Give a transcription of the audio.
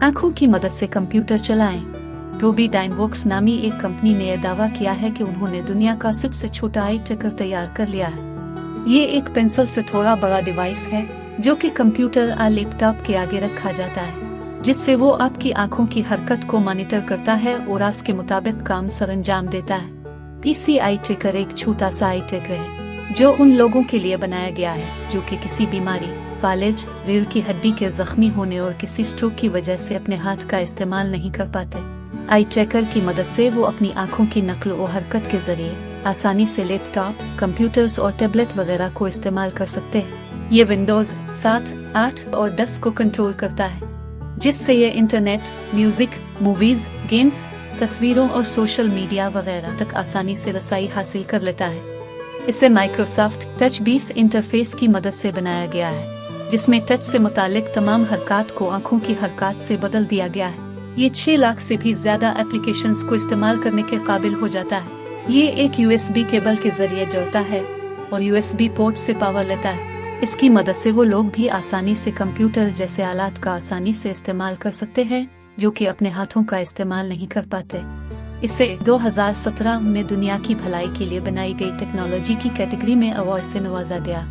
आंखों की मदद से कंप्यूटर चलाएं। टोबी डाइनवॉक्स नामी एक कंपनी ने यह दावा किया है कि उन्होंने दुनिया का सबसे छोटा आई ट्रैकर तैयार कर लिया है। ये एक पेंसिल से थोड़ा बड़ा डिवाइस है जो कि कंप्यूटर या लैपटॉप के आगे रखा जाता है, जिससे वो आपकी आंखों की हरकत को मॉनिटर करता है और उसके मुताबिक काम सरंजाम देता है। पीसी आई ट्रैकर एक छोटा सा आई ट्रैकर है जो उन लोगों के लिए बनाया गया है जो कि किसी बीमारी, फालिज, रीढ़ की हड्डी के जख्मी होने और किसी स्ट्रोक की वजह से अपने हाथ का इस्तेमाल नहीं कर पाते। आई ट्रैकर की मदद से वो अपनी आंखों की नकल और हरकत के जरिए आसानी से लैपटॉप, कंप्यूटर्स और टैबलेट वगैरह को इस्तेमाल कर सकते हैं। ये विंडोज 7, 8 और 10 को कंट्रोल करता है, जिससे ये इंटरनेट, म्यूजिक, मूवीज, गेम्स, तस्वीरों और सोशल मीडिया वगैरह तक आसानी से रसाई हासिल कर लेता है। इसे माइक्रोसॉफ्ट टच 20 इंटरफेस की मदद से बनाया गया है, जिसमें टच से मुतालिक तमाम हरकत को आंखों की हरकत से बदल दिया गया है। ये 6 लाख से भी ज्यादा एप्लीकेशंस को इस्तेमाल करने के काबिल हो जाता है। ये एक USB केबल के जरिए जुड़ता है और USB पोर्ट से पावर लेता है। इसकी मदद से वो लोग भी आसानी से कंप्यूटर जैसे आलात का आसानी से इस्तेमाल कर सकते हैं जो कि अपने हाथों का इस्तेमाल नहीं कर पाते। इसे 2017 में दुनिया की भलाई के लिए बनाई गई टेक्नोलॉजी की कैटेगरी में अवार्ड से नवाजा गया।